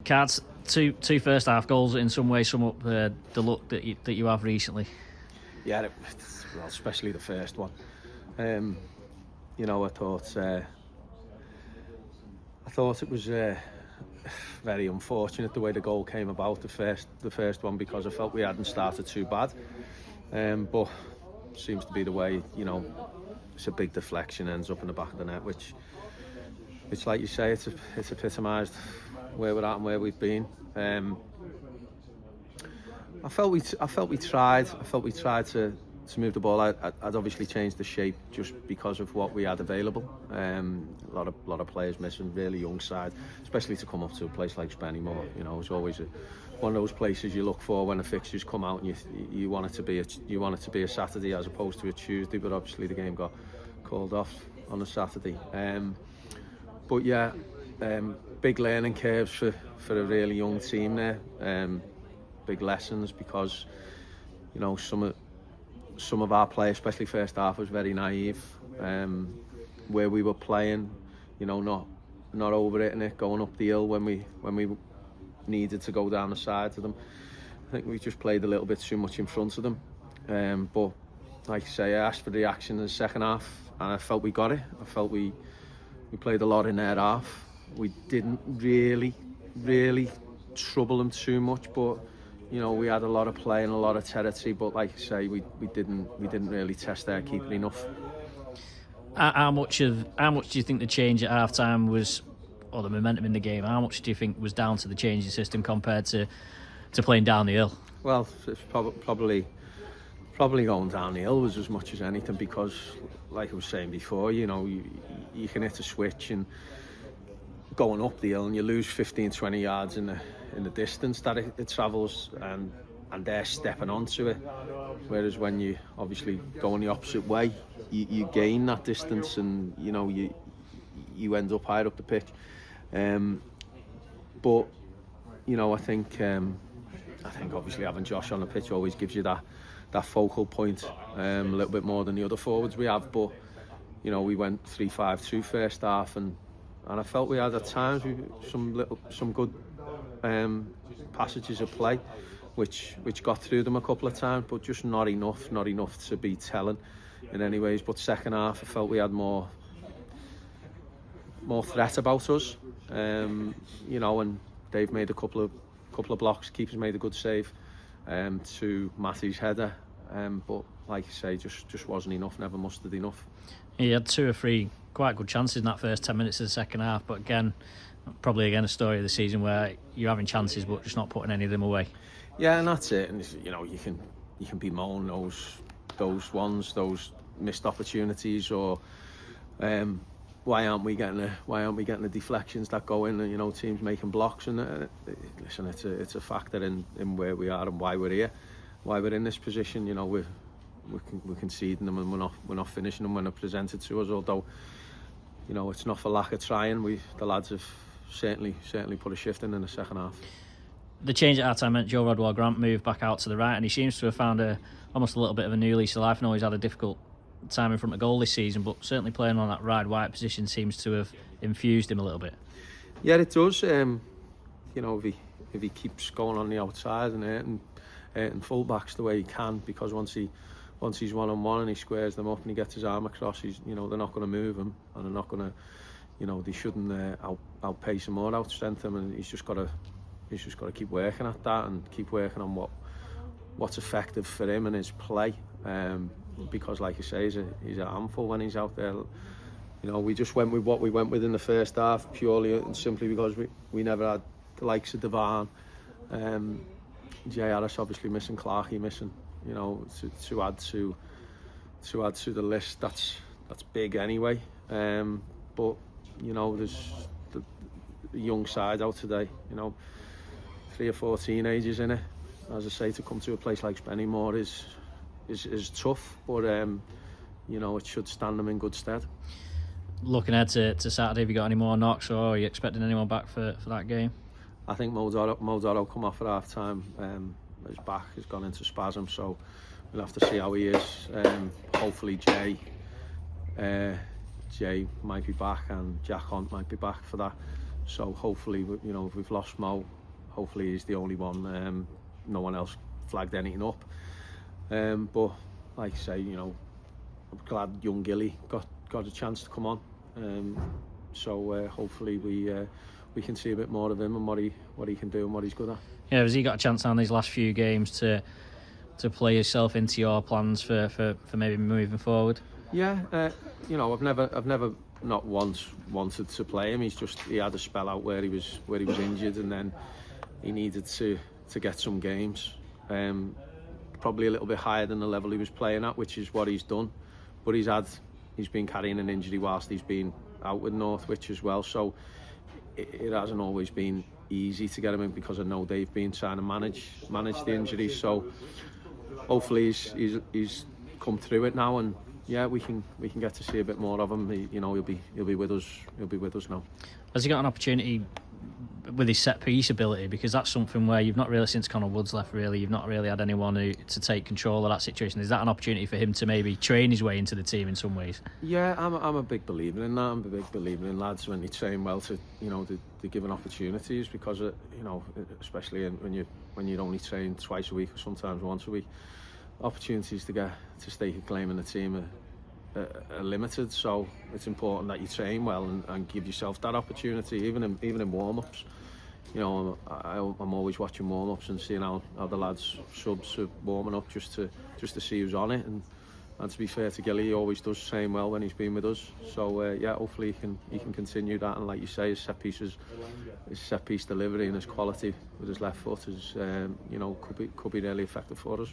Cards, two first half goals in some way sum up the luck that you have recently. Yeah, well, especially the first one. I thought it was very unfortunate the way the goal came about, the first one, because I felt we hadn't started too bad. But seems to be the way, it's a big deflection, ends up in the back of the net, which like you say, it's epitomised where we're at and where we've been. I felt we tried to move the ball. I'd obviously changed the shape just because of what we had available. A lot of players missing, really young side, especially to come up to a place like Spennymoor. It's always one of those places you look for when the fixtures come out, and you want it to be a Saturday as opposed to a Tuesday. But obviously the game got called off on a Saturday. But yeah, big learning curves for a really young team there. Big lessons, because some of our players, especially first half, was very naive. Where we were playing, not overhitting it, going up the hill when we needed to go down the side to them. I think we just played a little bit too much in front of them. But like I say, I asked for the action in the second half, and I felt we got it. I felt we played a lot in their half. We didn't really trouble them too much, but we had a lot of play and a lot of territory. But like I say, we didn't really test their keeper enough. How much do you think the change at half time was, or the momentum in the game, how much do you think was down to the change in system compared to playing down the hill? Well, it's probably going down the hill was as much as anything, because like I was saying before, you can hit a switch and going up the hill and you lose 15-20 yards in the distance that it travels, and they're stepping onto it. Whereas when you obviously go in the opposite way, you gain that distance, and you end up higher up the pitch. But I think obviously having Josh on the pitch always gives you that focal point, a little bit more than the other forwards we have. But we went 3-5-2 first half, and I felt we had at times some good passages of play, which got through them a couple of times, but just not enough to be telling in any ways. But second half, I felt we had more threat about us, and they've made a couple of blocks. Keeper's made a good save to Matty's header, but like I say, just wasn't enough. Never mustered enough. He had 2 or 3 quite good chances in that first 10 minutes of the second half, but probably a story of the season where you're having chances but just not putting any of them away. Yeah, and that's it. And you can bemoan those missed opportunities, or why aren't we getting the deflections that go in, and teams making blocks. And listen, it's a factor in where we are and why we're here, why we're in this position. We're conceding them, and we're not finishing them when they're presented to us. Although it's not for lack of trying. The lads have certainly put a shift in the second half. The change at half time meant Joe Rodwell-Grant moved back out to the right, and he seems to have found almost a little bit of a new lease of life. I know he's had a difficult time in front of goal this season, but certainly playing on that wide position seems to have infused him a little bit. Yeah, it does. If he keeps going on the outside and hurting full-backs the way he can, because once he's one-on-one and he squares them up and he gets his arm across, they're not going to move him, and they're not going to, they shouldn't outpace him or outstrength him, and he's just got to keep working at that and keep working on what's effective for him and his play. Because like you say, he's a handful when he's out there. We just went with what we went with in the first half, purely and simply because we never had the likes of Devan, Jay Harris obviously missing, Clarkey missing. To add to the list, that's big anyway. But there's the young side out today. 3 or 4 teenagers in it. As I say, to come to a place like Spennymoor is tough, but it should stand them in good stead. Looking ahead to Saturday, have you got any more knocks, or are you expecting anyone back for that game? I think Modoro come off at half time. His back has gone into spasm, so we'll have to see how he is. Hopefully Jay might be back, and Jack Hunt might be back for that So hopefully, you know, if we've lost Mo, hopefully he's the only one. No one else flagged anything up. But like I say, you know, I'm glad young Gilly got a chance to come on. So hopefully we can see a bit more of him and what he can do and what he's good at. Yeah, has he got a chance on these last few games to play yourself into your plans for maybe moving forward? Yeah, you know, I've never not once wanted to play him. He had a spell out where he was injured, and then he needed to get some games. Probably a little bit higher than the level he was playing at, which is what he's done. But he's been carrying an injury whilst he's been out with Northwich as well. So it hasn't always been easy to get him in, because I know they've been trying to manage the injury. So hopefully he's come through it now, and yeah, we can get to see a bit more of him. You know, he'll be with us. He'll be with us now. Has he got an opportunity with his set piece ability? Because that's something where you've not really, since Connor Woods left, really, you've not really had anyone to take control of that situation. Is that an opportunity for him to maybe train his way into the team in some ways? Yeah, I'm a big believer in that. I'm a big believer in lads when they train well to, you know, they're given opportunities, because you know, especially when you only train twice a week or sometimes once a week, opportunities to stake a claim in the team are limited. So it's important that you train well and give yourself that opportunity, even in warm-ups. You know, I'm always watching warm-ups and seeing how the lads subs are warming up, just to see who's on it. And to be fair to Gilly, he always does train well when he's been with us. So yeah, hopefully he can continue that. And like you say, his set piece delivery and his quality with his left foot is, you know, could be really effective for us.